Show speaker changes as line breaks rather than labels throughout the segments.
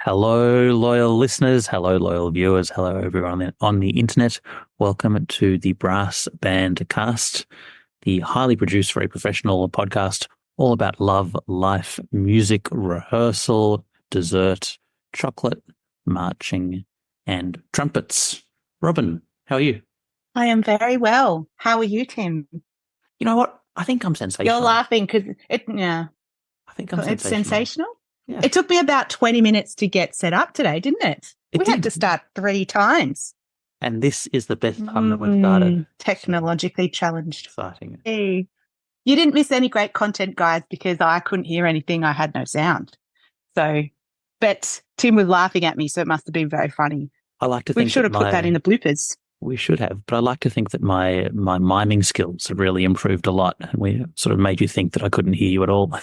Hello, loyal listeners. Hello, loyal viewers. Hello, everyone on the internet. Welcome to the Brassbannedcast, the highly produced, very professional podcast all about love, life, music, rehearsal, dessert, chocolate, marching, and trumpets. Robin, how are you?
I am very well. How are you, Tim?
You know what? I think I'm sensational.
You're laughing because yeah,
I think I'm
it's
sensational.
sensational.
Yeah.
It took me about 20 minutes to get set up today, didn't it?
It
We had
did.
to start 3 times.
And this is the best time that we've started.
Technologically challenged.
Exciting.
Hey. You didn't miss any great content, guys, because I couldn't hear anything. I had no sound. So, but Tim was laughing at me, so it must have been very funny.
I like to
We
think
should have put that in the bloopers.
We should have, but I like to think that my miming skills have really improved a lot, and we sort of made you think that I couldn't hear you at all.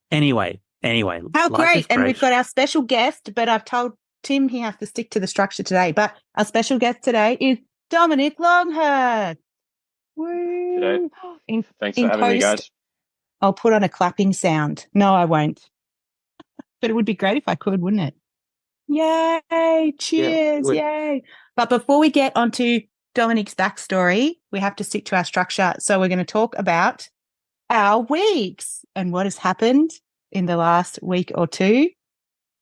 Anyway,
How
life
great.
is
And
great.
we've got our special guest, but I've told Tim he has to stick to the structure today. But our special guest today is Dominic Longhurst. Woo.
G'day.
In,
Thanks
in
for having me,
post,
guys.
I'll put on a clapping sound. No, I won't. But it would be great if I could, wouldn't it? Yay. Cheers. Yay. But before we get onto Dominic's backstory, we have to stick to our structure. So we're going to talk about our weeks and what has happened in the last week or two.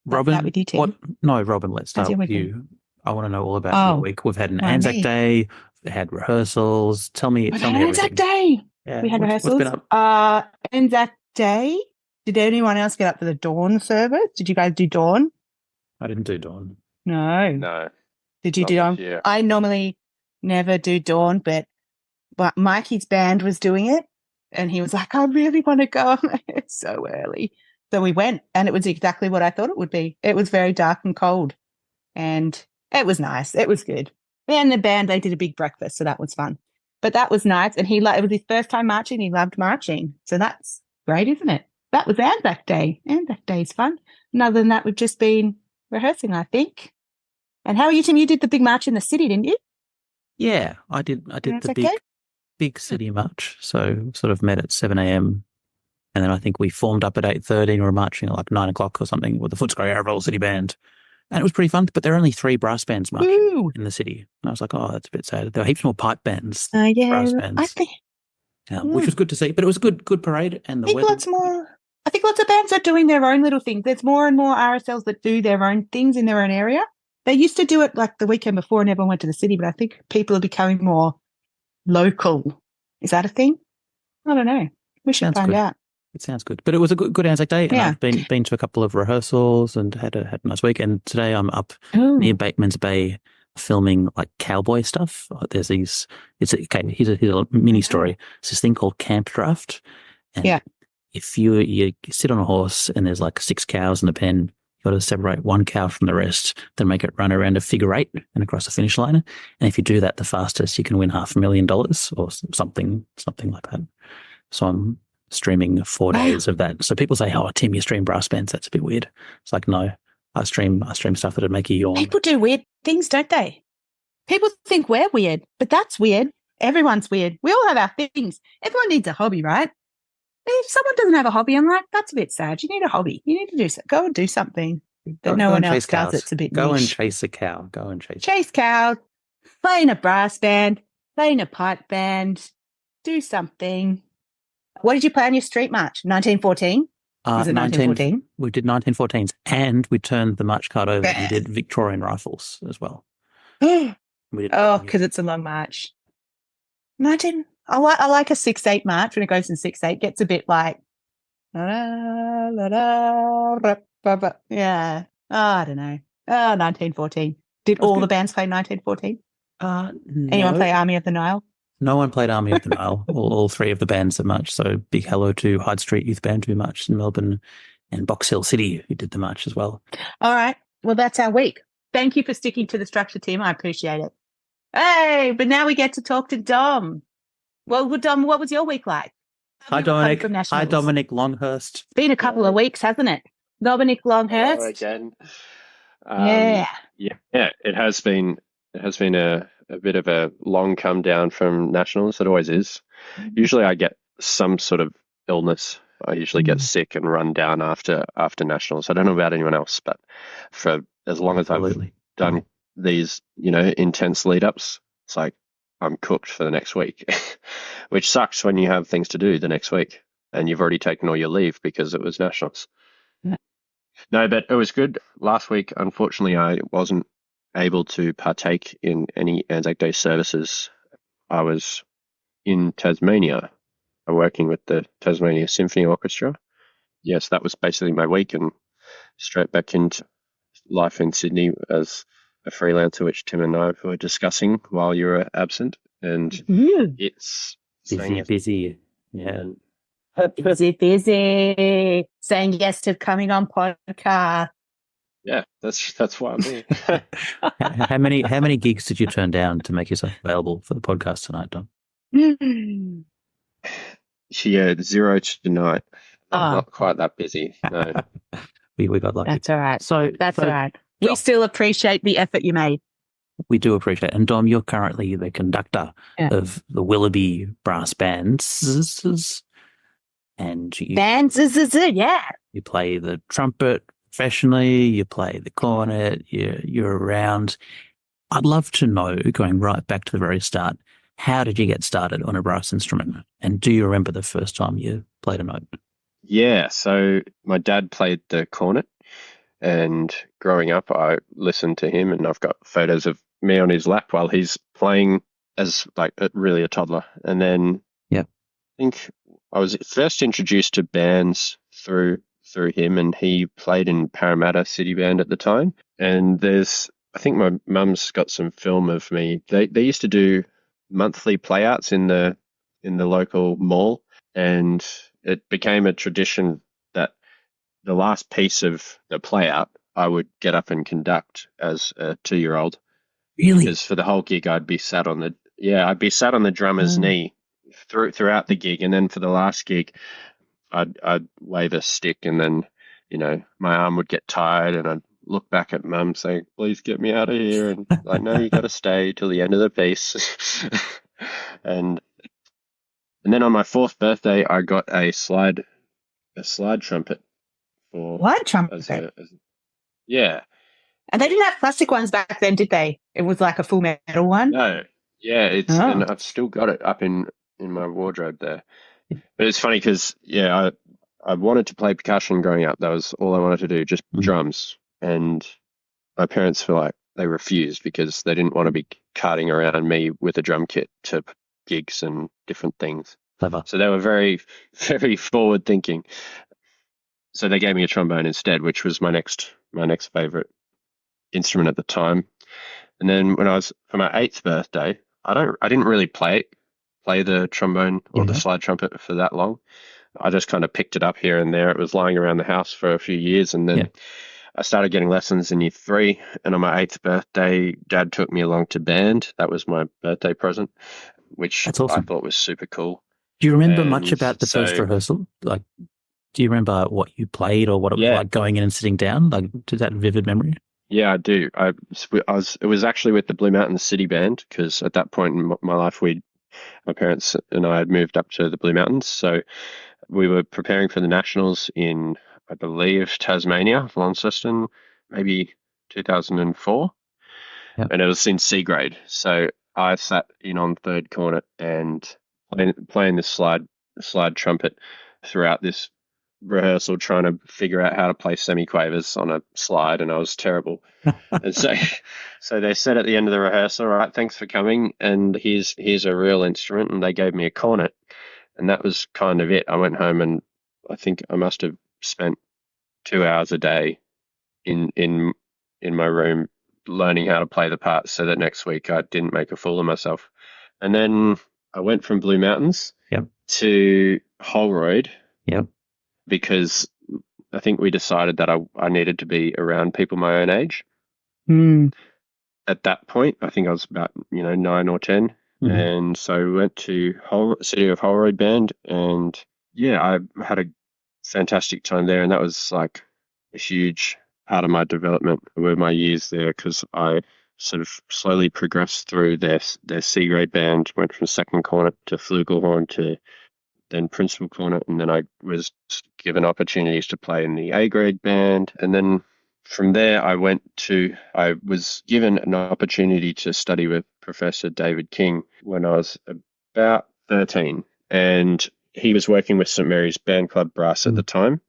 Robin,
Start with you, Tim.
No, Robin, let's start
your
with
week
you. I want to know all about your week. We've had an Anzac
me?
Day, we had rehearsals. Tell me everything.
Anzac Day.
Yeah,
We had
what's
rehearsals.
been up?
Anzac Day. Did anyone else get up for the dawn service? Did you guys do dawn?
I didn't do dawn.
No.
No.
Did you
not
do
this
dawn?
year.
I normally never do dawn, but Mikey's band was doing it, and he was like, "I really want to go." It's so early, so we went, and it was exactly what I thought it would be. It was very dark and cold, and it was nice. It was good. And the band, they did a big breakfast, so that was fun. But that was nice, and it was his first time marching. He loved marching, so that's great, isn't it? That was Anzac Day. Anzac Day is fun. And other than that, we've just been rehearsing, I think. And how are you, Tim? You did the big march in the city, didn't you?
Yeah, I did the
Anzac Day?
big city march. So sort of met at 7 a.m. and then I think we formed up at 8:30 and we were marching at like 9 o'clock or something with the Footscray Arable City Band. And it was pretty fun, but there are only 3 brass bands marching in the city. And I was like, oh, that's a bit sad. There were heaps more pipe bands, brass bands,
I think
which was good to see. But it was a good parade, and the weather.
I think lots of bands are doing their own little things. There's more and more RSLs that do their own things in their own area. They used to do it like the weekend before and everyone went to the city, but I think people are becoming more local. Is that a thing? I don't know. We should find out.
It sounds good. But it was a good Anzac Day, and
Yeah.
I've been to a couple of rehearsals and had a nice week. And today I'm up near Bateman's Bay filming like cowboy stuff. There's these. Here's a mini story. It's this thing called camp draft. And if you sit on a horse and there's like 6 cows in the pen, you've got to separate one cow from the rest, then make it run around a figure 8 and across the finish line. And if you do that the fastest, you can win $500,000 or something like that. So I'm streaming 4 days of that. So people say, "Oh, Tim, you stream brass bands. That's a bit weird." It's like, no, I stream stuff that'd make you yawn.
People do weird things, don't they? People think we're weird, but that's weird. Everyone's weird. We all have our things. Everyone needs a hobby, right? If someone doesn't have a hobby, I'm like, that's a bit sad. You need a hobby. You need to do go and do something that no one else does. It's a bit
Go
niche.
and chase a cow. Go and
chase cows. Play in a brass band. Play in a pipe band. Do something. What did you play on your street march? 1914? Is it 1914?
We did 1914s, and we turned the march card over and did Victorian rifles as well.
Because it's a long march. I like a 6/8 march when it goes in 6/8. Gets a bit like, yeah. I don't know. 1914. Did all the bands play 1914?
No.
Anyone play Army of the Nile?
No one played Army of the Nile. all 3 of the bands that marched. So big hello to Hyde Street Youth Band who marched in Melbourne, and Box Hill City who did the march as well.
All right. Well, that's our week. Thank you for sticking to the structure, Tim. I appreciate it. Hey, but now we get to talk to Dom. Well, Dom, what was your week like?
Hi, Dominic. Hi, Dominic Longhurst.
It's been a couple of weeks, hasn't it? Dominic Longhurst.
Hello again.
Yeah.
It has been a bit of a long come down from nationals. It always is. Usually I get some sort of illness I usually get sick and run down after nationals. I don't know about anyone else, but for as long as I've done these, intense lead ups, it's like I'm cooked for the next week, which sucks when you have things to do the next week and you've already taken all your leave because it was nationals.
Yeah.
No, but it was good. Last week, unfortunately, I wasn't able to partake in any Anzac Day services. I was in Tasmania working with the Tasmania Symphony Orchestra. Yes, that was basically my week, and straight back into life in Sydney as a freelancer, which Tim and I were discussing while you were absent. And it's
busy. Yeah.
Busy. Saying yes to coming on podcast.
Yeah, that's why I'm here.
How many gigs did you turn down to make yourself available for the podcast tonight, Dom?
Yeah, 0 tonight. Not quite that busy. No.
we got lucky.
That's all right. So that's all right. We still appreciate the effort you made.
We do appreciate it. And Dom, you're currently the conductor of the Willoughby Brass Band. And you play the trumpet professionally, you play the cornet, you're around. I'd love to know, going right back to the very start, how did you get started on a brass instrument? And do you remember the first time you played a note?
Yeah, so my dad played the cornet, and growing up I listened to him, and I've got photos of me on his lap while he's playing as really a toddler. And then I think I was first introduced to bands through him, and he played in Parramatta City Band at the time. And I think my mum's got some film of me. They used to do monthly playouts in the local mall, and it became a tradition that the last piece of the playout I would get up and conduct as a 2-year-old.
Really?
Because for the whole gig I'd be sat on the drummer's knee throughout the gig, and then for the last gig I'd wave a stick, and then my arm would get tired, and I'd look back at Mum saying, "Please get me out of here," and like, "No, you got to stay till the end of the piece." and then on my 4th birthday I got a slide trumpet.
What trumpet?
Yeah.
And they didn't have plastic ones back then, did they? It was like a full metal one?
No. Yeah, and I've still got it up in my wardrobe there. But it's funny because, I wanted to play percussion growing up. That was all I wanted to do, just drums. And my parents were like, they refused because they didn't want to be carting around me with a drum kit to gigs and different things.
Clever.
So they were very, very forward thinking. So they gave me a trombone instead, which was my next favorite instrument at the time. And then when I was for my 8th birthday, I didn't really play the trombone or the slide trumpet for that long. I just kind of picked it up here and there. It was lying around the house for a few years, and then I started getting lessons in year 3. And on my 8th birthday, Dad took me along to band. That was my birthday present, which
That's awesome.
I thought was super cool.
Do you remember much about the first rehearsal? Like, do you remember what you played or what it was like going in and sitting down? Like, does that vivid memory?
Yeah, I do. It was actually with the Blue Mountains City Band, because at that point in my life, my parents and I had moved up to the Blue Mountains. So we were preparing for the Nationals in, I believe, Tasmania, Launceston, maybe 2004.
Yep.
And it was in C grade. So I sat in on 3rd cornet and playing this slide trumpet throughout this rehearsal, trying to figure out how to play semiquavers on a slide, and I was terrible. And so they said at the end of the rehearsal, "All right, thanks for coming, and here's a real instrument," and they gave me a cornet, and that was kind of it. I went home, and I think I must have spent 2 hours a day in my room learning how to play the parts, so that next week I didn't make a fool of myself. And then I went from Blue Mountains to Holroyd.
Yep.
Because I think we decided that I needed to be around people my own age. At that point, I think I was about 9 or 10, and so we went to City of Holroyd Band, and I had a fantastic time there, and that was like a huge part of my development were my years there, because I sort of slowly progressed through their C grade band, went from second cornet to flugelhorn to then principal cornet, and then I was given opportunities to play in the A grade band. And then from there, I was given an opportunity to study with Professor David King when I was about 13. And he was working with St Mary's Band Club Brass at the time,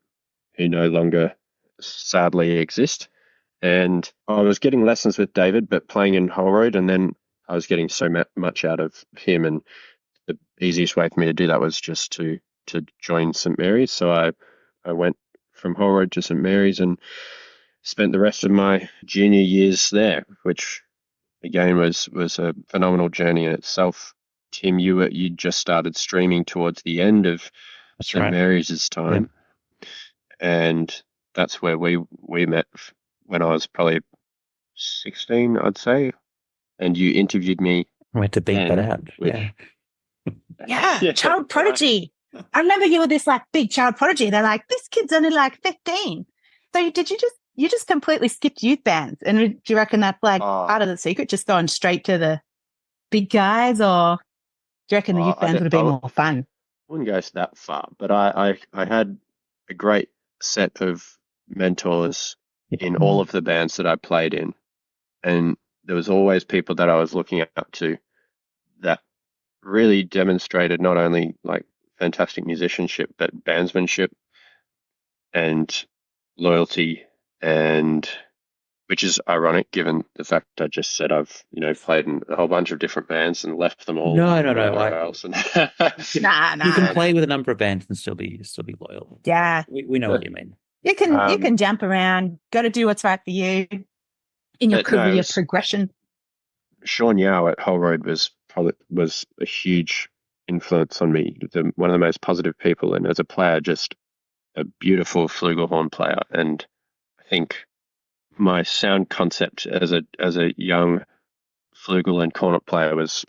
who no longer sadly exist. And I was getting lessons with David, but playing in Holroyd, and then I was getting so much out of him, and the easiest way for me to do that was just to join St Mary's. So I went from Holroyd to St Mary's and spent the rest of my junior years there, which again was a phenomenal journey in itself. Tim, you just started streaming towards the end of St Mary's time, and that's where we met when I was probably 16, I'd say, and you interviewed me.
I went to beat that out.
Yeah, child prodigy. I remember you were this like big child prodigy. They're like, this kid's only like 15. So did you just completely skipped youth bands? And do you reckon that's like part of the secret, just going straight to the big guys, or do you reckon the youth bands would have been more fun?
I wouldn't go that far, but I had a great set of mentors in all of the bands that I played in, and there was always people that I was looking up to that really demonstrated not only like fantastic musicianship, but bandsmanship and loyalty, and which is ironic given the fact I just said I've played in a whole bunch of different bands and left them all.
No.
Else.
Nah.
You can play with a number of bands and still be loyal.
Yeah,
we know what you mean.
You can jump around. Got to do what's right for you in your career progression.
Sean Yao at Holroyd was a huge influence on me. One of the most positive people, and as a player, just a beautiful flugelhorn player. And I think my sound concept as a young flugel and cornet player was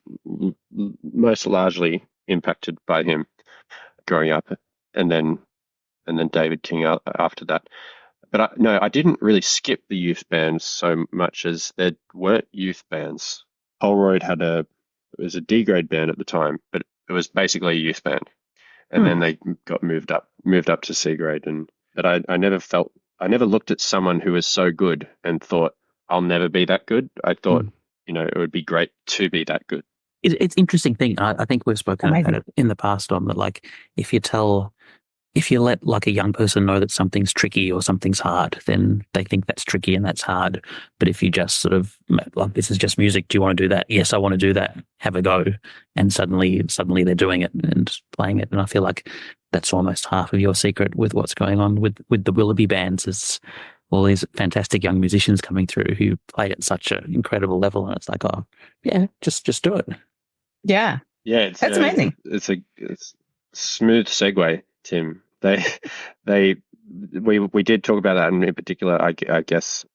most largely impacted by him growing up, and then David King after that. But I didn't really skip the youth bands so much as there weren't youth bands. Holroyd it was a D grade band at the time, but it was basically a youth band. And then they got moved up to C grade. But I never looked at someone who was so good and thought, I'll never be that good. I thought, it would be great to be that good.
It's an interesting thing. I think we've spoken about it in the past on that, like, if you let like a young person know that something's tricky or something's hard, then they think that's tricky and that's hard. But if you just sort of like, this is just music, do you want to do that? Yes, I want to do that. Have a go. And suddenly they're doing it and playing it. And I feel like that's almost half of your secret with what's going on with the Willoughby bands, is all these fantastic young musicians coming through who play at such an incredible level. And it's like, oh yeah, just do it.
Yeah.
Yeah.
That's amazing.
It's a smooth segue, Tim. We did talk about that, and in particular, I guess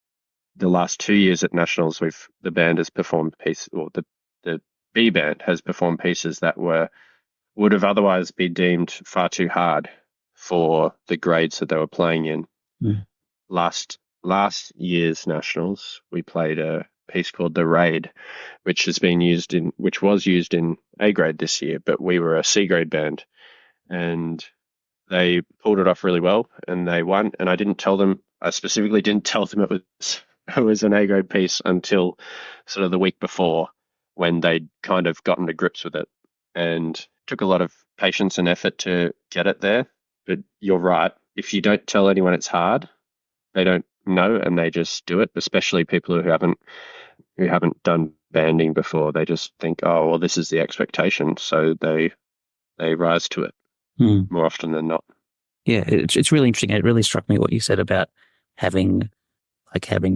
the last 2 years at Nationals, the band has performed pieces, or the B band has performed pieces that would have otherwise been deemed far too hard for the grades that they were playing in. Last year's Nationals, we played a piece called The Raid, which was used in A grade this year, but we were a C grade band, and they pulled it off really well and they won. And I specifically didn't tell them it was an A grade piece until sort of the week before, when they'd kind of gotten to grips with it, and took a lot of patience and effort to get it there. But you're right. If you don't tell anyone it's hard, they don't know and they just do it, especially people who haven't done banding before. They just think, oh, well, this is the expectation. So they rise to it more often than not.
Yeah, it's really interesting. It really struck me what you said about having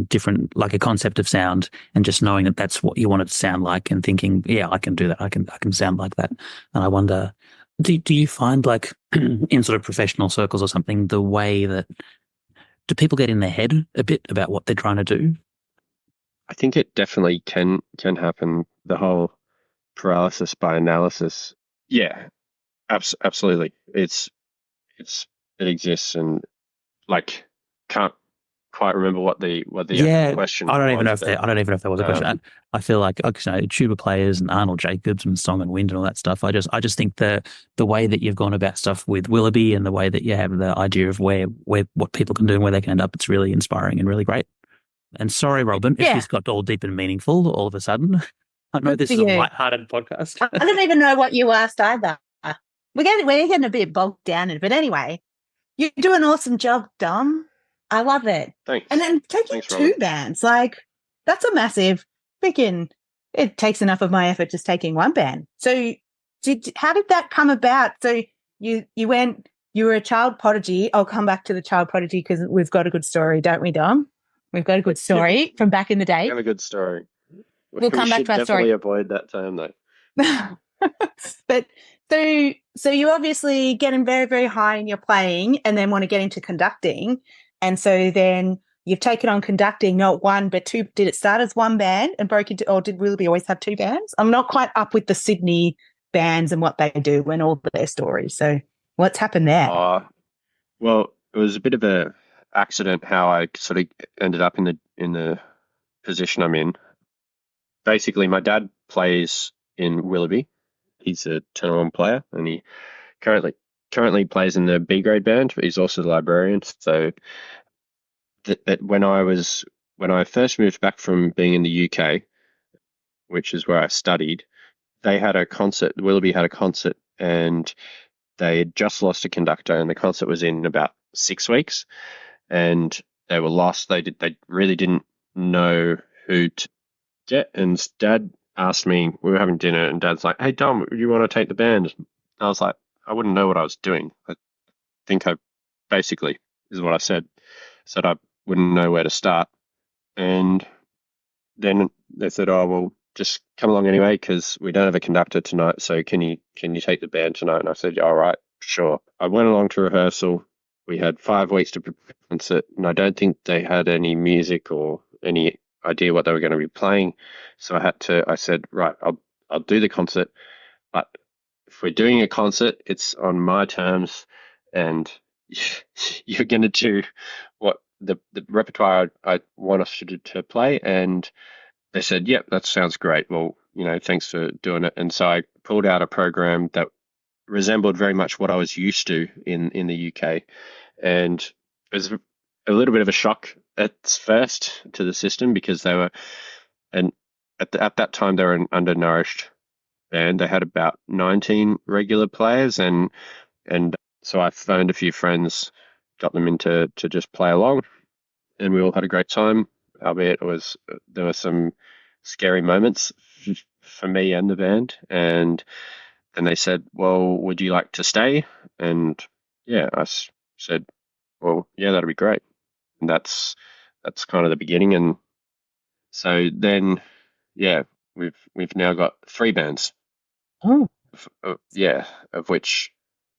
different, like a concept of sound, and just knowing that that's what you want it to sound like, and thinking, yeah, I can do that. I can sound like that. And I wonder, do you find, like, in sort of professional circles or something, the way that do people get in their head a bit about what they're trying to do?
I think it definitely can happen. The whole paralysis by analysis. Yeah, absolutely. It exists, and like can't quite remember what the question.
I don't even know if
there.
I don't even know if there was a question. I feel like tuba players and Arnold Jacobs and Song and Wind and all that stuff. I just think the way that you've gone about stuff with Willoughby and the way that you have the idea of where what people can do and where they can end up, it's really inspiring and really great. And sorry, Robin, if this got all deep and meaningful all of a sudden. I know this is a lighthearted podcast.
I don't even know what you asked either. We're getting a bit bogged down in it, but anyway, you do an awesome job, Dom. I love it.
Thanks.
And then taking two bands, like that's a massive freaking. It takes enough of my effort just taking one band. So, how did that come about? So you were a child prodigy. I'll come back to the child prodigy because we've got a good story, don't we, Dom? We've got a good story from back in the day.
We have a good story.
We'll come back to our story.
Definitely avoid that term though.
But so you obviously getting very, very high in your playing and then want to get into conducting. And so then you've taken on conducting, not one, but two. Did it start as one band and broke into, or did Willoughby always have two bands? I'm not quite up with the Sydney bands and what they do and all their stories. So what's happened there?
Well, it was a bit of a accident how I sort of ended up in the position I'm in. Basically, my dad plays in Willoughby. He's a tenor player, and he currently plays in the B grade band, but he's also the librarian. So when I first moved back from being in the UK, which is where I studied, they had a concert. Willoughby had a concert, and they had just lost a conductor, and the concert was in about 6 weeks, and they were lost. They really didn't know who to get, and Dad asked me, we were having dinner, and Dad's like, "Hey, Dom, you want to take the band?" I was like, I wouldn't know what I was doing. I think I basically is what I said. Said I wouldn't know where to start. And then they said, "Oh, well, just come along anyway, because we don't have a conductor tonight. So can you take the band tonight?" And I said, "All right, sure." I went along to rehearsal. We had 5 weeks to prepare the concert, and I don't think they had any music or any idea what they were going to be playing. So I said, right, I'll do the concert, but if we're doing a concert, it's on my terms, and you're going to do what the repertoire I want us to play. And they said, "Yep, that sounds great. Well, thanks for doing it." And so I pulled out a program that resembled very much what I was used to in the UK, and it was a little bit of a shock at first to the system, because they were, and at that time they were an undernourished band. They had about 19 regular players, and so I phoned a few friends, got them into to just play along, and we all had a great time. Albeit there were some scary moments for me and the band, and then they said, "Well, would you like to stay?" And yeah, I said, "Well, yeah, that'd be great." And that's kind of the beginning. And so then, yeah, we've now got 3 bands.
Oh,
Of which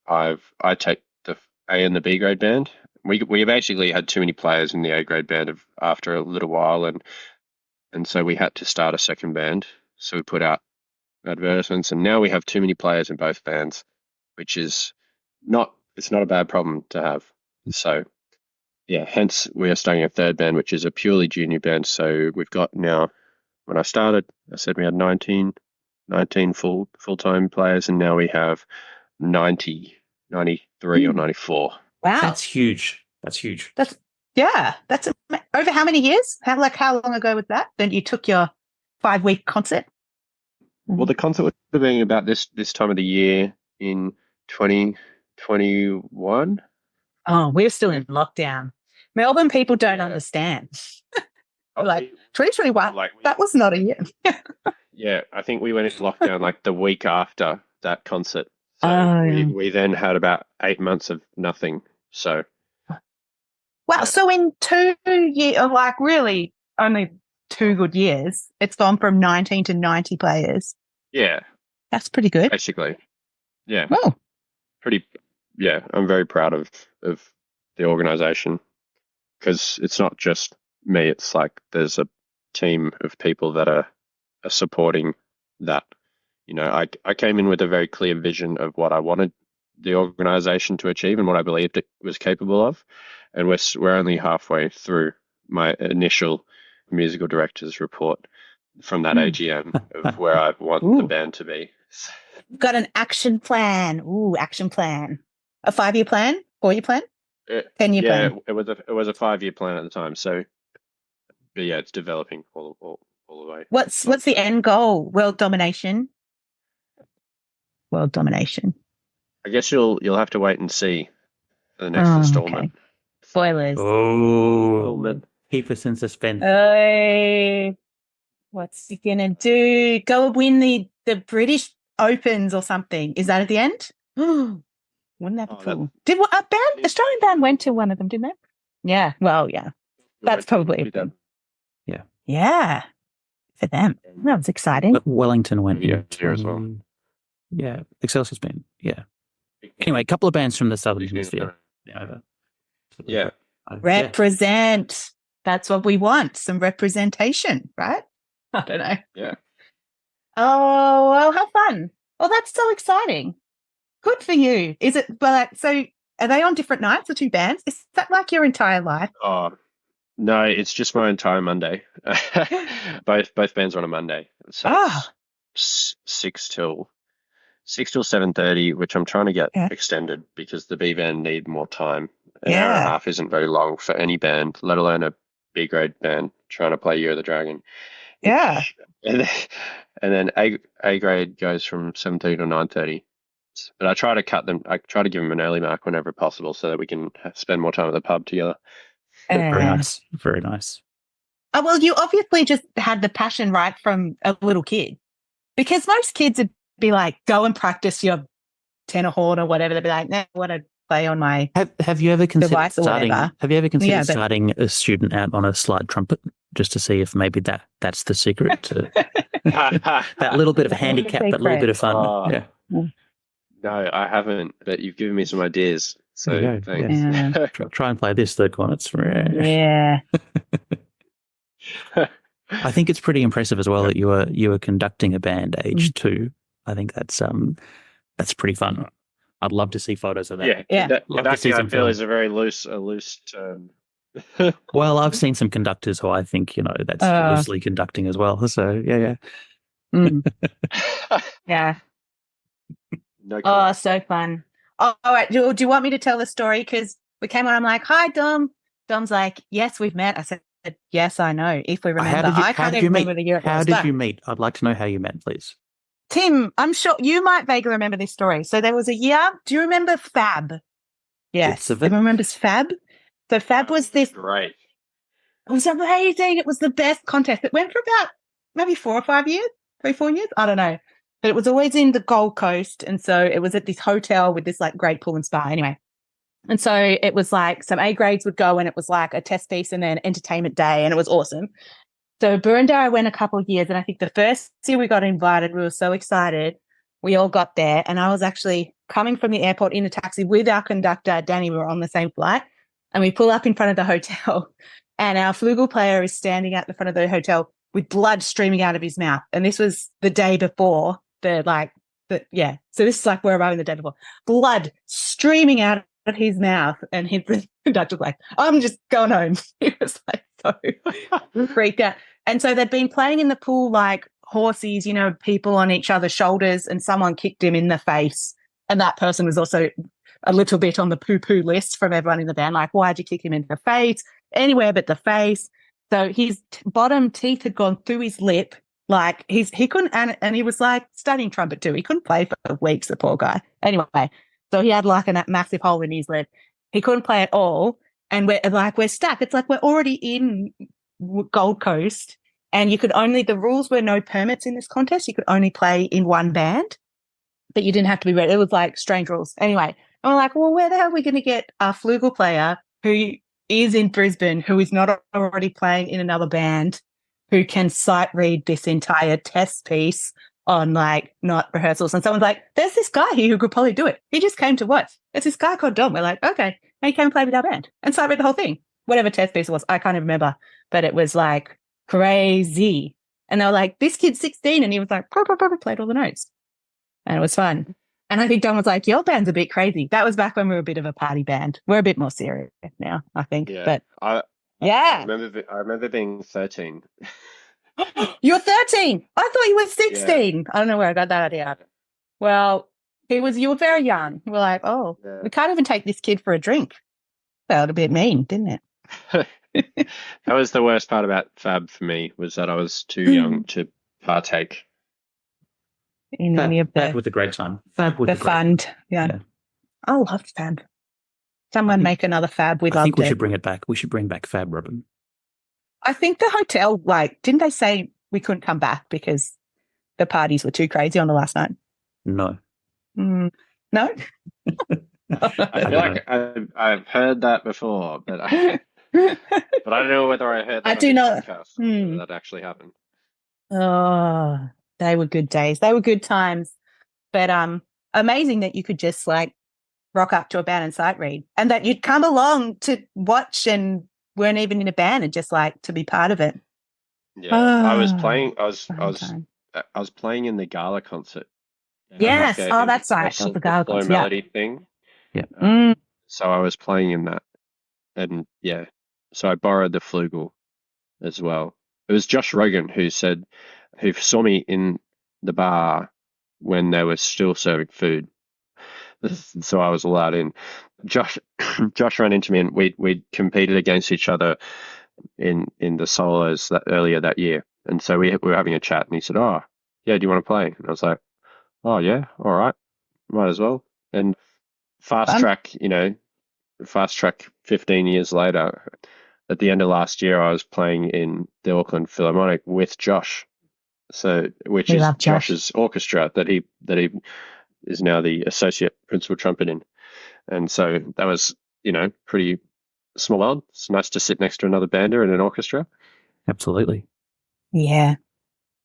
I take the A and the B grade band. We basically had too many players in the A grade band after a little while, and so we had to start a second band. So we put out advertisements, and now we have too many players in both bands, which is it's not a bad problem to have. So yeah, hence we are starting a third band, which is a purely junior band. So we've got now, when I started, I said we had 19 full-time players, and now we have 90, 93 or 94.
Wow.
That's huge. That's
over how many years? How long ago was that? Then you took your 5-week concert?
Well, the concert was being about this time of the year in 2021.
Oh, we're still in lockdown. Melbourne people don't understand. Like 2021, that was not a year.
Yeah, I think we went into lockdown like the week after that concert. So we then had about 8 months of nothing. So
wow. Yeah. So in 2 years, like really only 2 good years, it's gone from 19 to 90 players.
Yeah.
That's pretty good.
Basically. Yeah.
Oh.
Yeah, I'm very proud of the organization, because it's not just me. It's like there's a team of people that are supporting that. I came in with a very clear vision of what I wanted the organization to achieve and what I believed it was capable of, and we're only halfway through my initial musical director's report from that AGM of where I want the band to be.
Got an action plan. Ooh, action plan. A 5-year plan? 4-year plan? 10-year plan?
It was a 5-year plan at the time. So, but yeah, it's developing all the way.
What's the end goal? World domination. World domination.
I guess you'll have to wait and see for the next installment.
Okay. Spoilers.
Oh, keep us in suspense.
What's he gonna do? Go and win the British Opens or something? Is that at the end? Wouldn't that be cool? Did a band, Australian band, went to one of them, didn't they? Yeah. Well, yeah. That's probably it.
Yeah.
Yeah. For them, that was exciting.
But Wellington went
here as well.
Yeah, Excelsior's been. Yeah. Anyway, a couple of bands from the Southern Hemisphere.
Yeah.
Represent. That's what we want. Some representation, right? I don't know.
Yeah.
Oh, well, how fun. Oh, that's so exciting. Good for you. Is it, so are they on different nights, the two bands? Is that like your entire life?
Oh, no, it's just my entire Monday. both bands are on a Monday. So it's 6 till 7:30, which I'm trying to get extended because the B band need more time. An hour and a half isn't very long for any band, let alone a B grade band trying to play Year of the Dragon.
Yeah.
And then A grade goes from 7:30 to 9:30. But I try to give them an early mark whenever possible so that we can spend more time at the pub together.
Very nice. Very nice.
Oh, well, you obviously just had the passion right from a little kid, because most kids would be like, go and practice your tenor horn or whatever. They'd be like, no, I want to play on my
have you ever considered starting?
Have you ever
considered starting a student out on a slide trumpet just to see if maybe that's the secret to that little bit of a handicap, but a little bit of fun? Yeah.
No, I haven't, but you've given me some ideas. So thanks.
Yeah. Try and play this third cornets.
Yeah.
I think it's pretty impressive as well that you were conducting a band age 2. I think that's pretty fun. I'd love to see photos of that.
Yeah. Conducting, I feel, is a very loose term.
Well, I've seen some conductors who I think, that's loosely conducting as well. So yeah.
Yeah. No, so fun. Oh, all right. Do you want me to tell the story? Because we came on, I'm like, hi, Dom. Dom's like, yes, we've met. I said, yes, I know. If we remember. I can't even remember the year.
How did you meet? I'd like to know how you met, please.
Tim, I'm sure you might vaguely remember this story. So there was a year. Do you remember Fab? Yes. Everyone remembers Fab? So Fab was this.
Great.
It was amazing. It was the best contest. It went for about maybe 4 or 5 years, 3, 4 years. I don't know. But it was always in the Gold Coast. And so it was at this hotel with this like great pool and spa. Anyway. And so it was like some A grades would go and it was like a test piece and then entertainment day. And it was awesome. So Burundar, I went a couple of years. And I think the first year we got invited, we were so excited. We all got there. And I was actually coming from the airport in a taxi with our conductor, Danny. We were on the same flight. And we pull up in front of the hotel. And our flugel player is standing at the front of the hotel with blood streaming out of his mouth. And this was the day before. So this is like we're arriving the day before. Blood streaming out of his mouth, and his conductor was like, I'm just going home. He was like so freaked out. And so they'd been playing in the pool like horses, people on each other's shoulders, and someone kicked him in the face. And that person was also a little bit on the poo-poo list from everyone in the band, like, why'd you kick him in the face? Anywhere but the face. So his bottom teeth had gone through his lip. Like he couldn't, and he was like studying trumpet too. He couldn't play for weeks, the poor guy. Anyway, so he had like a massive hole in his lip. He couldn't play at all. And we're stuck. It's like we're already in Gold Coast, and the rules were no permits in this contest. You could only play in one band, but you didn't have to be ready. It was like strange rules. Anyway, and we're like, well, where the hell are we going to get our flugel player who is in Brisbane, who is not already playing in another band, who can sight read this entire test piece on like not rehearsals? And someone's like, there's this guy here who could probably do it. He just came to watch. It's this guy called Dom. We're like, okay. And he came and played with our band and sight read the whole thing. Whatever test piece it was, I can't even remember. But it was like crazy. And they were like, this kid's 16. And he was like, played all the notes. And it was fun. And I think Dom was like, your band's a bit crazy. That was back when we were a bit of a party band. We're a bit more serious now, I think.
Yeah.
But Yeah.
I remember being 13.
You're 13. I thought you were 16. I don't know where I got that idea. Well, you were very young. You were like, oh, we can't even take this kid for a drink. Felt a bit mean, didn't it?
That was the worst part about Fab for me, was that I was too young to partake.
In any of
Fab with a great time. Fab with
the fund. Yeah. I loved Fab. Someone make another Fab.
I think we should bring it back. We should bring back Fab, Robin.
I think the hotel, didn't they say we couldn't come back because the parties were too crazy on the last night?
No.
No?
I feel like I've heard that before, but I don't know whether I heard that on the podcast or that actually happened.
Oh, they were good days. They were good times. But amazing that you could just rock up to a band and sight read, and that you'd come along to watch and weren't even in a band and just to be part of it.
Yeah, I was playing. I was playing in the gala concert.
Yes, that's right. That was the gala concert.
Melody thing.
Yeah.
So I was playing in that, and so I borrowed the flugel as well. It was Josh Rogan who saw me in the bar when they were still serving food. So I was allowed in. Josh ran into me, and we competed against each other in the solos earlier that year. And so we were having a chat, and he said, "Oh, yeah, do you want to play?" And I was like, "Oh yeah, all right, might as well." And fast track 15 years later, at the end of last year, I was playing in the Auckland Philharmonic with Josh. Which is Josh's orchestra that he is now the associate principal trumpet in. And so that was, pretty small world. It's nice to sit next to another bander in an orchestra.
Absolutely.
Yeah.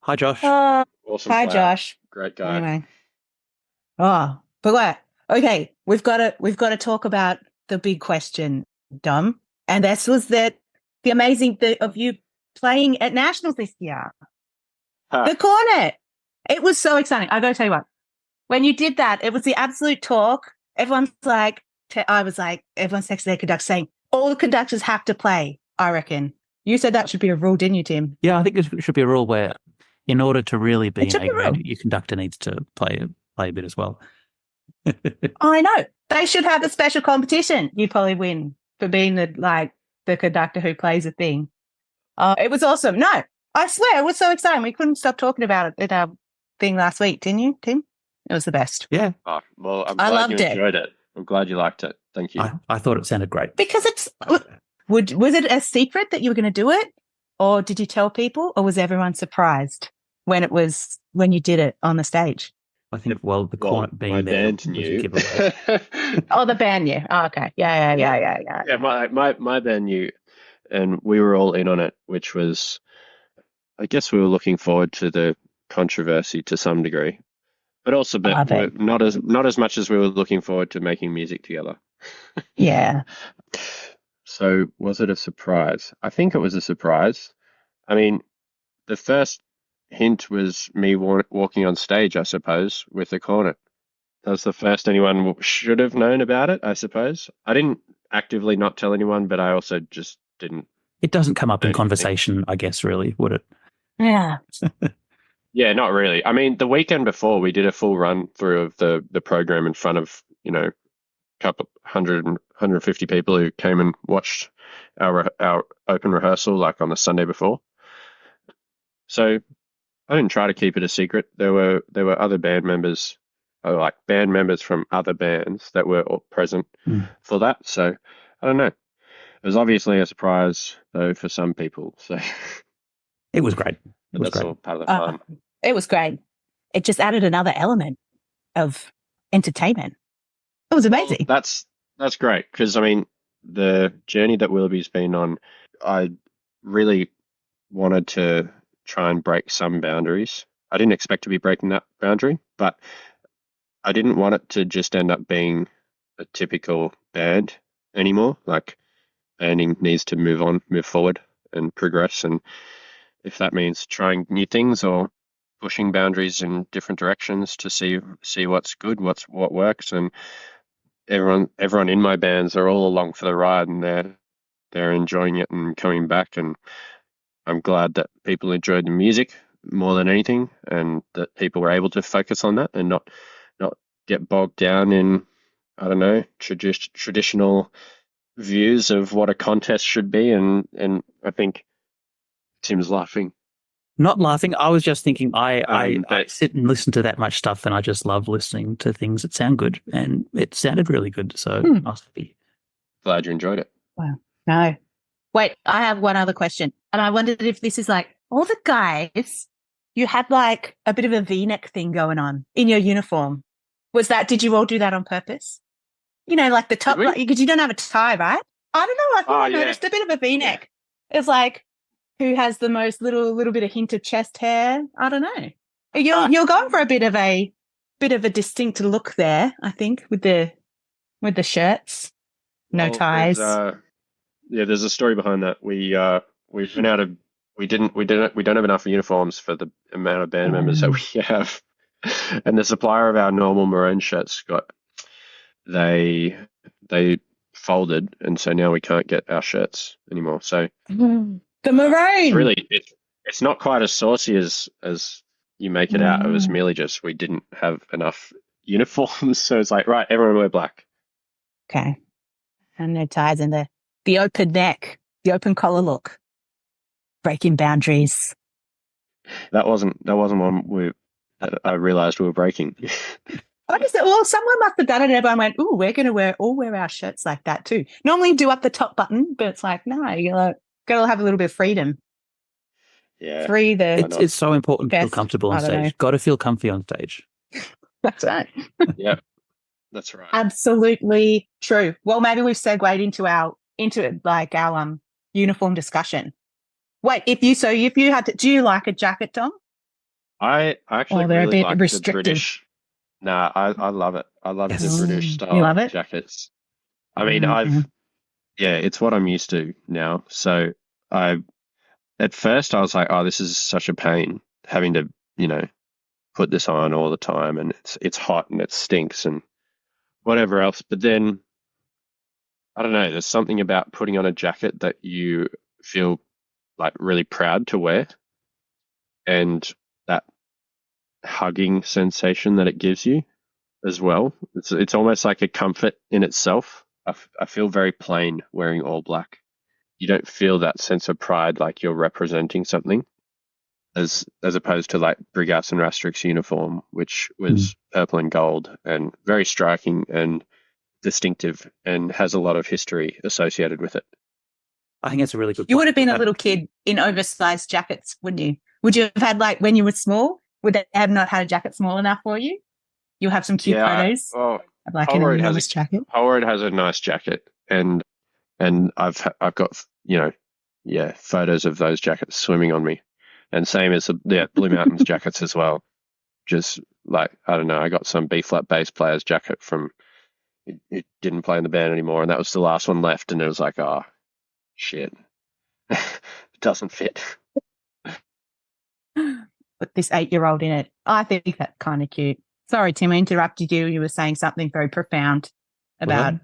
Hi, Josh.
Awesome.
Hi, Josh.
Great guy.
Anyway. But what? Okay, we've got to talk about the big question, Dom. And this was the amazing thing of you playing at Nationals this year. The cornet. It was so exciting. I got to tell you what. When you did that, it was the absolute talk. Everyone's everyone's texting their conductor saying, all the conductors have to play, I reckon. You said that should be a rule, didn't you, Tim?
Yeah, I think it should be a rule where in order to really be an A-grade, your conductor needs to play a bit as well.
I know. They should have a special competition. You'd probably win for being the conductor who plays a thing. It was awesome. No, I swear it was so exciting. We couldn't stop talking about it at our thing last week, didn't you, Tim? It was the best.
Yeah.
Oh, well, I'm glad you enjoyed it. I'm glad you liked it. Thank you.
I thought it sounded great.
Because was it a secret that you were going to do it? Or did you tell people? Or was everyone surprised when you did it on the stage?
I think, the cornet being
my
there
band knew.
The band knew. Oh, okay. Yeah.
Yeah, my band knew, and we were all in on it, which was, I guess we were looking forward to the controversy to some degree, but also not as much as we were looking forward to making music together.
Yeah.
So was it a surprise? I think it was a surprise. I mean, the first hint was me walking on stage, I suppose, with the cornet. That was the first anyone should have known about it, I suppose. I didn't actively not tell anyone, but I also just didn't.
It doesn't come up in conversation, I guess, really, would it?
Yeah.
Yeah, not really. I mean, the weekend before, we did a full run through of the program in front of, a couple 150 people who came and watched our open rehearsal on the Sunday before. So I didn't try to keep it a secret. There were other band members, band members from other bands that were all present for that. So I don't know. It was obviously a surprise though for some people. So
it was great.
All part of the fun.
It was great. It just added another element of entertainment. It was amazing.
Well, that's great because the journey that Willoughby's been on, I really wanted to try and break some boundaries. I didn't expect to be breaking that boundary, but I didn't want it to just end up being a typical band anymore. Banding needs to move forward and progress, and if that means trying new things or pushing boundaries in different directions to see what's good, what works, and everyone in my bands are all along for the ride, and they're enjoying it and coming back, and I'm glad that people enjoyed the music more than anything, and that people were able to focus on that and not get bogged down in, I don't know, traditional views of what a contest should be. And I think Tim's laughing.
Not laughing. I was just thinking I
But
sit and listen to that much stuff, and I just love listening to things that sound good, and it sounded really good. So I was happy.
glad you enjoyed it.
Wow. No. Wait, I have one other question. And I wondered if this is like all the guys, you had like a bit of a V-neck thing going on in your uniform. Did you all do that on purpose? You know, like the top,
Did we?
because you don't have a tie, right? I don't know. I thought I
yeah.
noticed a bit of a V-neck. It's like, who has the most little bit of hint of chest hair? I don't know. You're going for a bit of a distinct look there, I think, with the shirts, no ties.
There's a story behind that. We ran out of we don't have enough uniforms for the amount of band members that we have, and the supplier of our normal maroon shirts they folded, and so now we can't get our shirts anymore. So
the maroon.
It's not quite as saucy as you make it out. It was merely just we didn't have enough uniforms, so it's like, right, everyone wear black.
Okay, and no ties, and the open neck, the open collar look, breaking boundaries.
That wasn't one I realised we were breaking.
I just said, well, someone must have done it, and everyone went, "Ooh, we're going to wear our shirts like that too." Normally, you do up the top button, but it's like, no, you gotta have a little bit of freedom.
Yeah,
it's so important to feel comfortable on stage. Got to feel comfy on stage.
That's right.
Yeah, that's right.
Absolutely true. Well, maybe we've segued into our uniform discussion. Wait, if you had to, do you like a jacket, Dom?
I actually
they're
really
a bit
like
restrictive.
the British. Nah, I love it. I love the British style
you love it?
jackets. I mean, it's what I'm used to now. So at first I was like, oh, this is such a pain having to, put this on all the time, and it's hot and it stinks and whatever else. But then, I don't know, there's something about putting on a jacket that you feel like really proud to wear, and that hugging sensation that it gives you as well. It's almost like a comfort in itself. I feel very plain wearing all black. You don't feel that sense of pride like you're representing something, as opposed to like Brigas and Rastrick's uniform, which was purple and gold and very striking and distinctive and has a lot of history associated with it.
I think it's a really good point.
You would have been a little kid in oversized jackets, wouldn't you? Would you have had, like, when you were small, would they have not had a jacket small enough for you? You'll have some cute photos of like an enormous jacket.
Howard has a nice jacket, and I've got photos of those jackets swimming on me, and same as the Blue Mountains jackets as well. Just like, I don't know, I got some B flat bass player's jacket from it didn't play in the band anymore, and that was the last one left, and it was like, oh shit, it doesn't fit.
Put this 8-year-old in it. I think that's kind of cute. Sorry, Tim, I interrupted you. You were saying something very profound about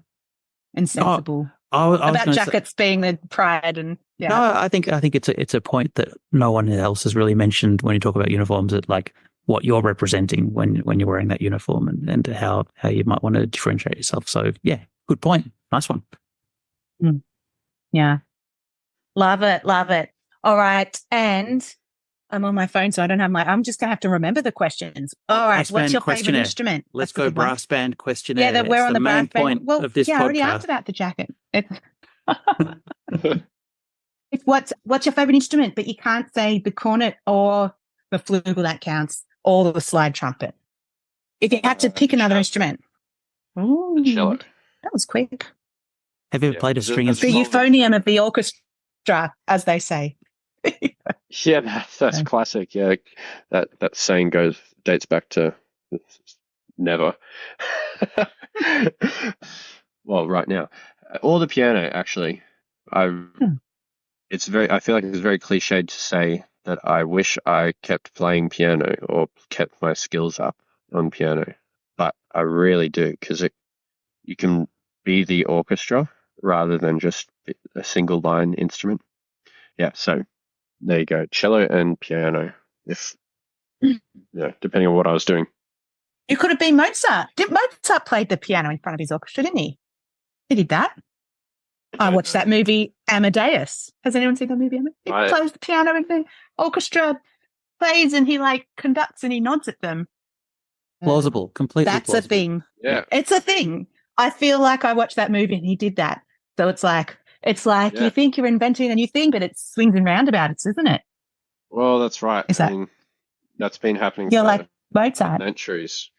and sensible about jackets being the pride and
No, I think it's a point that no one else has really mentioned when you talk about uniforms. That like what you're representing when you're wearing that uniform, and how you might want to differentiate yourself. So yeah, good point. Nice one.
Yeah, love it. All right, and I'm on my phone, so I don't have I'm just going to have to remember the questions. All right, what's your favorite instrument?
Let's go brass band questionnaire.
Yeah, we're on the brass band. Well,
of this podcast.
I already asked about the jacket. It's what's your favorite instrument? But you can't say the cornet or the flugel, that counts, or the slide trumpet. If you had to pick another instrument.
The cello.
That was quick.
Have you ever played a string
The euphonium of the orchestra, as they say.
Yeah, that's classic. Yeah, that saying dates back to never. Well, right now, or the piano. Actually, I feel like it's very cliched to say that I wish I kept playing piano or kept my skills up on piano, but I really do, because you can be the orchestra rather than just a single line instrument. Yeah, so there you go, cello and piano. If depending on what I was doing.
You could have been Mozart. Mozart played the piano in front of his orchestra, didn't he? He did that. I watched that movie Amadeus. Has anyone seen that movie? He plays the piano in the orchestra, plays, and he like conducts and he nods at them.
Plausible, completely
That's
plausible.
a thing.
Yeah.
It's a thing. I feel like I watched that movie and he did that. So it's like you think you're inventing a new thing, but it swings and roundabouts, isn't it?
Well, that's right. That's been happening
You're
for
like Mozart.
centuries.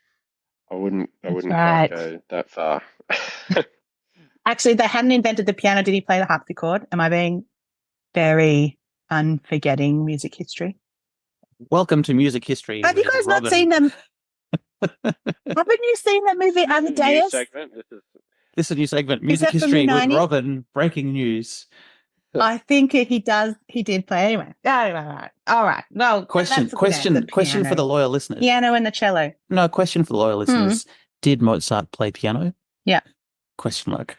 I wouldn't
right.
quite go that far.
Actually, they hadn't invented the piano. Did he play the harpsichord? Am I being very unforgetting music history?
Welcome to music history.
Have you guys not seen them? Haven't you seen that movie Amadeus?
This is a new segment, music history with Robin. Breaking news.
I think he did play anyway. All right. Well,
question for the loyal listeners.
Piano and the cello.
No, question for the loyal listeners. Did Mozart play piano?
Yeah.
Question mark.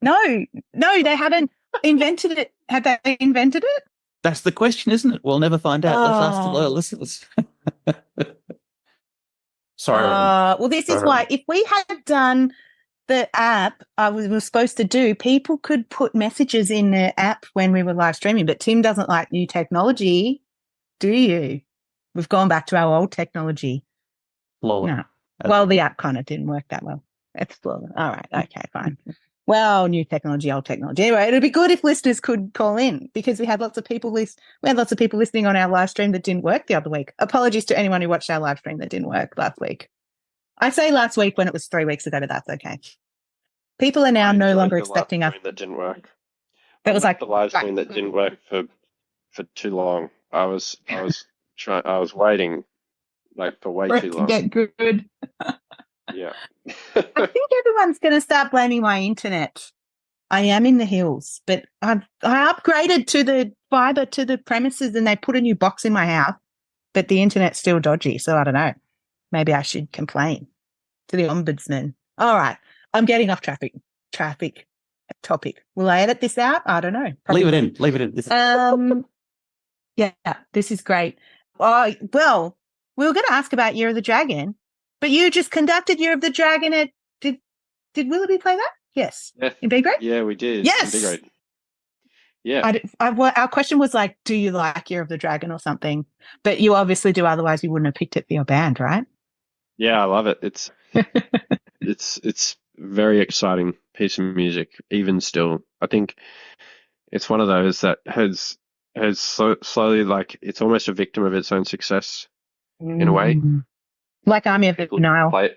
No, they haven't invented it. Have they invented it?
That's the question, isn't it? We'll never find out. Let's ask the loyal listeners. Sorry.
Well, this is why if we had done the app we were supposed to do, people could put messages in the app when we were live streaming, but Tim doesn't like new technology, do you? We've gone back to our old technology.
Flawless.
No. Well, the app kind of didn't work that well. It's flawless. All right. Okay, fine. Well, new technology, old technology. Anyway, it'd be good if listeners could call in because we had lots of people listening on our live stream that didn't work the other week. Apologies to anyone who watched our live stream that didn't work last week. I say last week when it was 3 weeks ago, but that's okay. People are now no longer expecting us.
That didn't work.
It was like
the live stream that didn't work for too long. I was waiting for way too long.
Get good.
Yeah.
I think everyone's going to start blaming my internet. I am in the hills, but I upgraded to the fiber to the premises and they put a new box in my house, but the internet's still dodgy. So I don't know. Maybe I should complain to the ombudsman. All right. I'm getting off topic. Will I edit this out? I don't know.
Probably. Leave it in.
Yeah, this is great. Well, we were going to ask about Year of the Dragon, but you just conducted Year of the Dragon did Willoughby play that? Yes. In B grade?
Yeah, we did.
Yes.
In B grade. Yeah.
Our question was like, do you like Year of the Dragon or something? But you obviously do, otherwise you wouldn't have picked it for your band, right?
Yeah, I love it. It's it's very exciting piece of music. Even still, I think it's one of those that has slowly, like, it's almost a victim of its own success in a way.
Like Army of the Nile.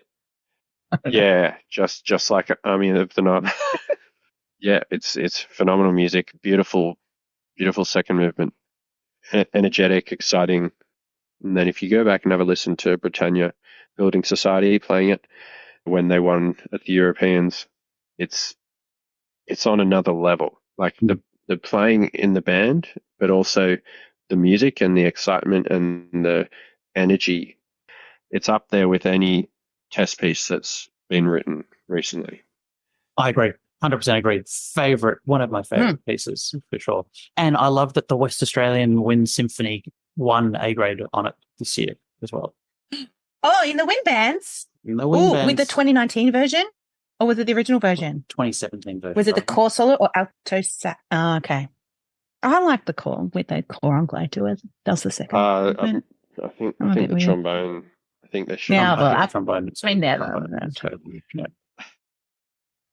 Yeah, just like Army of the Nile. Yeah, it's phenomenal music. Beautiful second movement. Energetic, exciting. And then if you go back and have a listen to Britannia Building Society playing it when they won at the Europeans, it's on another level. Like the playing in the band, but also the music and the excitement and the energy. It's up there with any test piece that's been written recently.
I agree. 100% agree. One of my favorite pieces for sure. And I love that the West Australian Wind Symphony won A grade on it this year as well.
Oh, in the wind bands?
In the wind bands.
With the 2019 version? Or was it the original version?
2017 version.
Was it the core solo or alto sax? Oh, okay. I like the core with the claringle to it. That was the second.
I think the trombone. I think they should.
Yeah, well,
trombone.
It's been there though.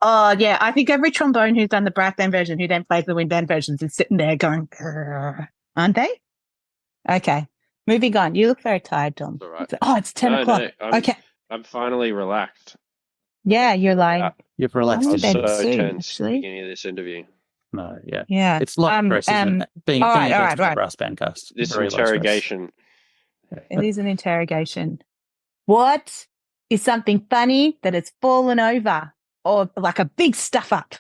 Oh, yeah. I think every trombone who's done the brass band version, who then plays the wind band versions, is sitting there going, aren't they? Okay. Moving on. You look very tired, Dom.
All right.
It's 10 o'clock. Okay.
I'm finally relaxed.
Yeah, you're like...
You've relaxed.
I was
so
tense at the beginning of this interview.
No, yeah.
Yeah.
It's like stress, isn't it? Being
all right.
Brassbannedcast.
This interrogation.
It is an interrogation. What is something funny that has fallen over or like a big stuff up?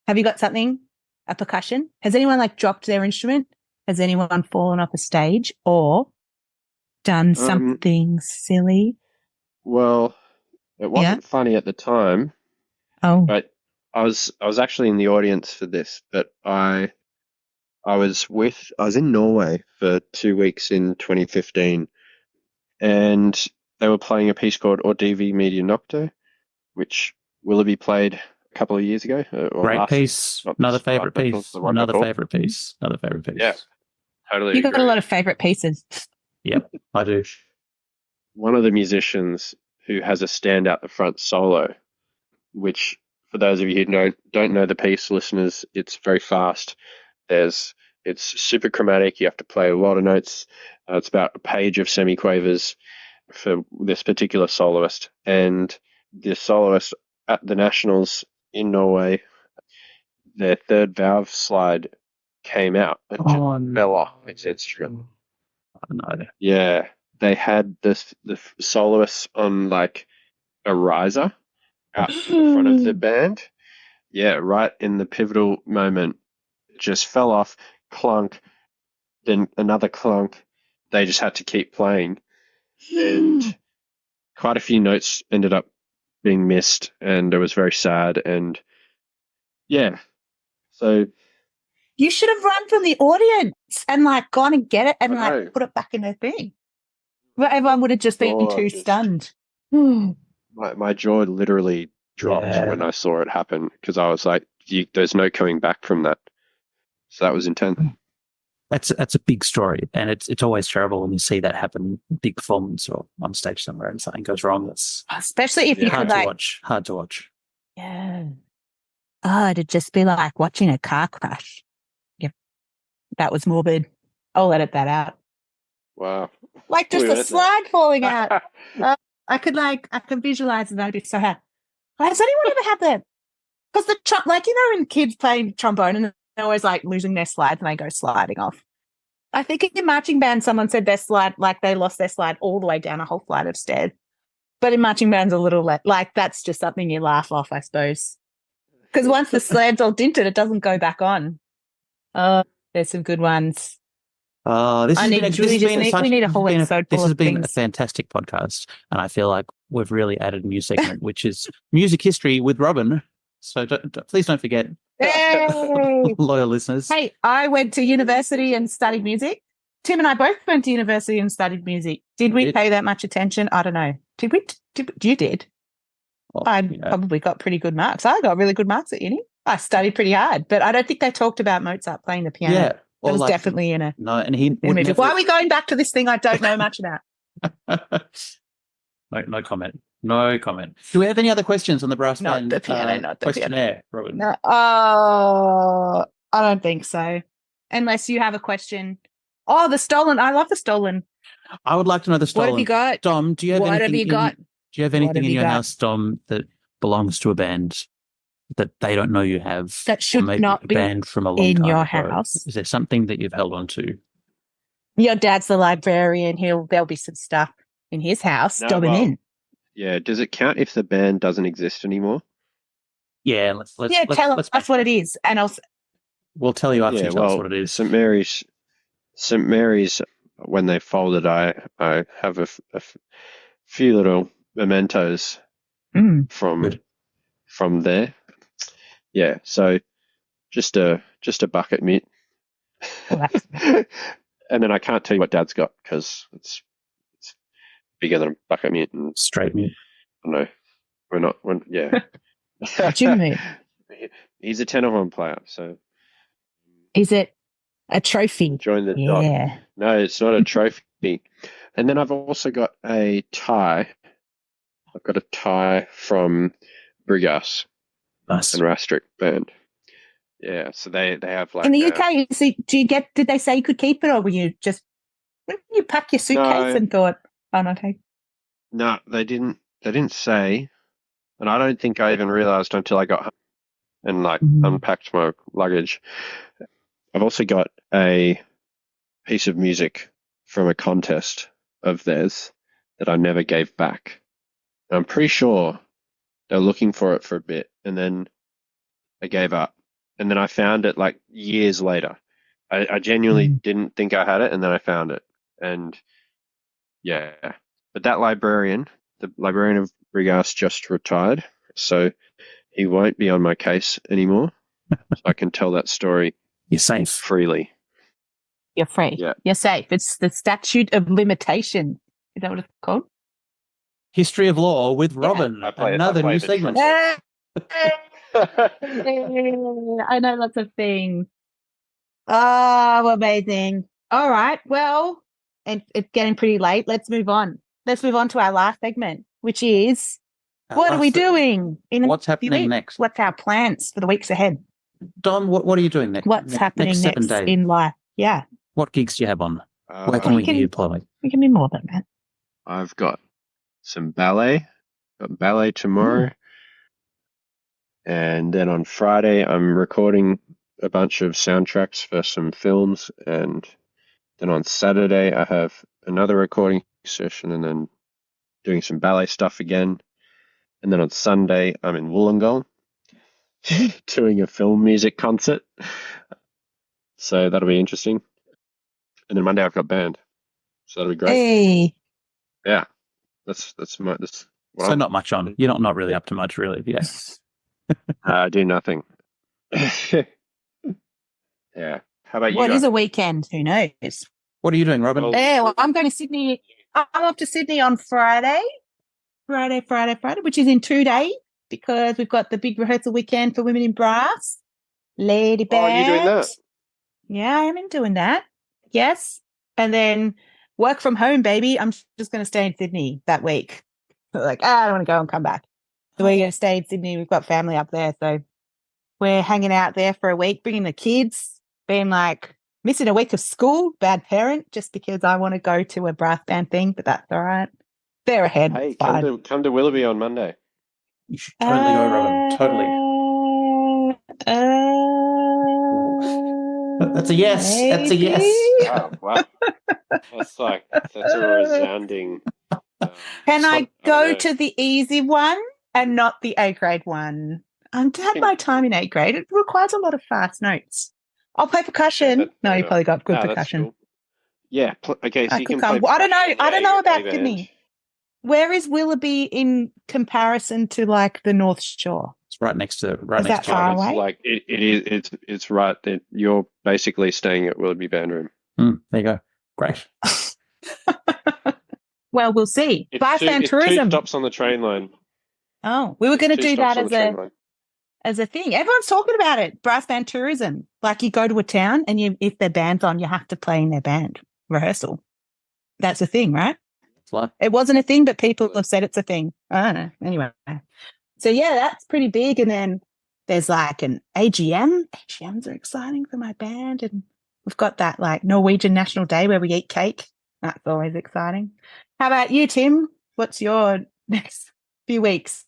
Have you got something? A percussion? Has anyone dropped their instrument? Has anyone fallen off a stage or done something silly?
Well, it wasn't funny at the time.
Oh.
But I was actually in the audience for this, but I was in Norway for 2 weeks in 2015, and they were playing a piece called Ordivi Media Nocte, which Willoughby played a couple of years ago, or
Great
last.
piece. Another favorite piece. Another favorite piece. Another favorite piece.
Yeah, totally.
You got a lot of favorite pieces.
Yep, I do.
One of the musicians who has a stand out the front solo, which for those of you who don't know the piece, listeners, it's very fast. It's super chromatic. You have to play a lot of notes. It's about a page of semiquavers for this particular soloist, and the soloist at the Nationals in Norway, their third valve slide came out and fell off its instrument.
No.
Yeah, they had the soloist on like a riser out to the front of the band. Yeah, right in the pivotal moment, just fell off, clunk, then another clunk. They just had to keep playing, and quite a few notes ended up being missed, and it was very sad. And yeah, so
You should have run from the audience and like gone and get it and like put it back in the thing. But everyone would have just been too stunned.
My jaw literally dropped when I saw it happen, because I was like, there's no coming back from that. So that was intense.
That's a big story, and it's always terrible when you see that happen in big performance or on stage somewhere and something goes wrong. That's
especially if you
hard
could
to watch. Hard to watch.
Yeah. Oh, it'd just be like watching a car crash. Yep. That was morbid. I'll edit that out.
Wow.
Like just a slide falling out. I could visualize and I'd be so happy. Has anyone ever had that? Because in kids playing trombone and they're always like losing their slides and they go sliding off. I think in marching band, someone said their slide, like they lost their slide all the way down a whole flight of stairs. But in marching bands, a little like that's just something you laugh off, I suppose. Because once the slide's all dinted, it doesn't go back on. Oh, there's some good ones.
This has been a
things.
fantastic podcast, and I feel like we've really added a new segment, which is music history with Robin. So please don't forget, loyal listeners.
Hey, I went to university and studied music. Tim and I both went to university and studied music. Did we pay that much attention? I don't know. Did we? You did. Well, I probably got pretty good marks. I got really good marks at uni. I studied pretty hard, but I don't think they talked about Mozart playing the piano.
Yeah.
It was definitely in a...
No, and he would
never... Why are we going back to this thing I don't know much about?
No comment. No comment. Do we have any other questions on the brass band?
Not the piano, not the
questionnaire, Robin?
No, I don't think so. Unless you have a question. Oh, the stolen. I love the stolen.
I would like to know the stolen.
What have you got?
Dom, do you have anything?
What have you got?
Do you have anything in your house, Dom, that belongs to a band that they don't know you have?
That should not be
band from a long
in
time
your
ago?
house.
Is there something that you've held on to?
Your dad's the librarian. There'll be some stuff in his house. In.
Yeah. Does it count if the band doesn't exist anymore?
Yeah. Let's
tell us what it is, and
we'll tell you after you tell us what it is.
St. Mary's. When they folded, I have a few little mementos from there. Yeah, so just a bucket mitt. And then I can't tell you what Dad's got because it's bigger than a bucket mitt and
straight mitt.
No, yeah.
What do you mean?
He's a tenor horn player, so.
Is it a trophy?
Join the dot. No, it's not a trophy. And then I've also got a tie. I've got a tie from Brigas and Rastrick band. Yeah, so they have like
in the UK. Did they say you could keep it, or were you just you pack your suitcase and thought, "Oh no, okay."
No, they didn't. They didn't say, and I don't think I even realised until I got home and unpacked my luggage. I've also got a piece of music from a contest of theirs that I never gave back. And I'm pretty sure they were looking for it for a bit, and then I gave up. And then I found it like years later. I genuinely didn't think I had it, and then I found it. And yeah, but that librarian, the librarian of Brigas, just retired. So he won't be on my case anymore, so I can tell that story
You're safe.
freely.
You're free.
Yeah.
You're safe. It's the statute of limitation. Is that what it's called?
History of Law with Robin.
I play
Another new
the
segment.
I know lots of things. Oh, amazing. All right. Well, and it's getting pretty late. Let's move on. Let's move on to our last segment, which is what are we doing?
What's happening next?
What's our plans for the weeks ahead?
Dom, what are you doing next?
What's happening
next 7 days?
in life? Yeah.
What gigs do you have on? Where can we hear you playing?
We can be more than that.
I've got some ballet. Got ballet tomorrow. And then on Friday, I'm recording a bunch of soundtracks for some films. And then on Saturday, I have another recording session and then doing some ballet stuff again. And then on Sunday, I'm in Wollongong doing a film music concert. So that'll be interesting. And then Monday, I've got band. So that'll be great.
Hey.
Yeah. That's
so not much on. You're not really up to much, really. Yes.
I do nothing. Yeah. How about you?
What is a weekend? Who knows?
What are you doing, Robin?
Well, I'm going to Sydney. I'm off to Sydney on Friday, which is in 2 days because we've got the big rehearsal weekend for Women in Brass. Lady Band.
Oh, you're doing that?
Yeah, I am doing that. Yes. And then work from home, baby. I'm just going to stay in Sydney that week. Like, I don't want to go and come back. So we're going to stay in Sydney. We've got family up there. So we're hanging out there for a week, bringing the kids, being like missing a week of school, bad parent, just because I want to go to a brass band thing, but that's all right. They're ahead.
Hey, come to Willoughby on Monday.
You should totally go, Robin. Totally. That's a yes.
Maybe.
That's a yes.
Oh, wow. That's a resounding.
Can I go to the easy one and not the A grade one? I've had my time in A grade. It requires a lot of fast notes. I'll play percussion. No, you probably got good percussion.
Cool. Yeah. Okay. So you can
play. I don't know. I don't know about Sydney. Where is Willoughby in comparison to like the North Shore?
It's right next to.
Is that far away?
Like it is. It's right that you're basically staying at Willoughby Band Room.
There you go. Great.
Well, we'll see. Brass band tourism.
2 stops on the train line.
Oh, we were going to do that as a thing. Everyone's talking about it. Brass band tourism. Like you go to a town and if their band's on, you have to play in their band rehearsal. That's a thing, right? It wasn't a thing, but people have said it's a thing. I don't know. Anyway. So yeah, that's pretty big. And then there's like an AGM. AGMs are exciting for my band. And we've got that like Norwegian National Day where we eat cake. That's always exciting. How about you, Tim? What's your next few weeks?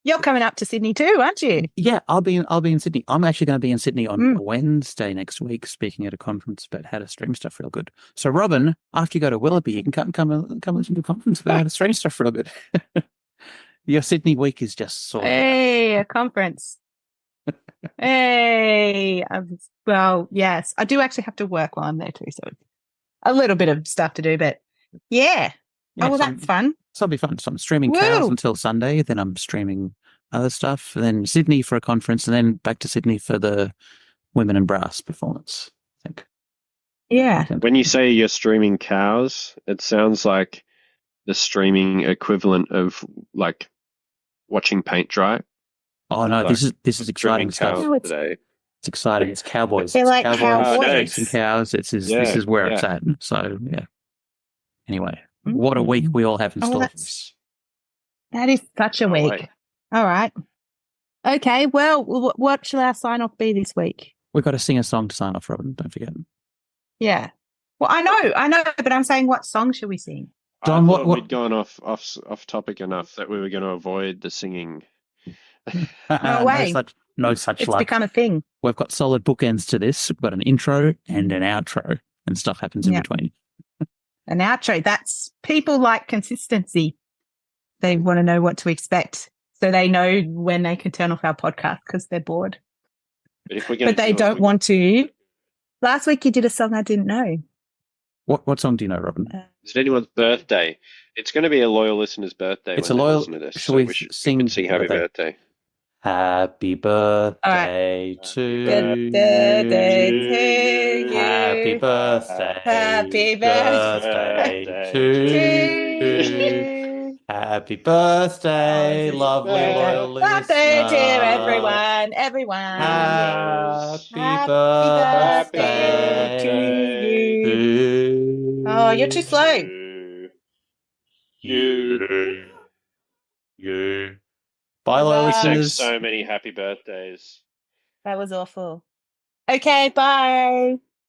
You're coming up to Sydney too, aren't you?
Yeah, I'll be in Sydney. I'm actually going to be in Sydney on Wednesday next week, speaking at a conference about how to stream stuff real good. So, Robin, after you go to Willoughby, you can come listen to a conference about how to stream stuff real good. Your Sydney week is just sorted.
Hey, a conference. Hey, well, yes, I do actually have to work while I'm there too, so a little bit of stuff to do, but yeah. Oh, well, that's fun.
So it'll be fun. So I'm streaming Cows until Sunday, then I'm streaming other stuff, and then Sydney for a conference, and then back to Sydney for the Women in Brass performance, I think.
Yeah.
When you say you're streaming Cows, it sounds like the streaming equivalent of like watching paint dry.
Oh no,
like,
this is exciting stuff.
Today.
It's exciting. It's cowboys.
They're like
cowboys and cows. This is where it's at. So yeah. Anyway, what a week we all have in store for us.
That is such a week. All right. Okay. Well, what shall our sign off be this week?
We've got to sing a song to sign off, Robin. Don't forget.
Yeah. Well, I know, but I'm saying, what song should we sing?
Don, we'd gone off topic enough that we were going to avoid the singing.
No way.
No such
it's
luck.
It's become a thing.
We've got solid bookends to this. We've got an intro and an outro, and stuff happens in between.
An outro. That's people like consistency. They want to know what to expect, so they know when they can turn off our podcast because they're bored. But they don't want to. Last week you did a song I didn't know.
What song do you know, Robin?
Is it anyone's birthday? It's going to be a loyal listener's birthday.
It's a loyal.
Shall
we sing
happy birthday?
Happy birthday to
Good birthday
you.
to you.
Happy birthday.
Happy
birthday to you. Happy birthday, lovely loyal
Birthday,
listener.
dear everyone.
Happy
birthday to you. Oh, you're too slow.
You. Bye, loyal
We sang
listeners.
so many happy birthdays.
That was awful. Okay, bye.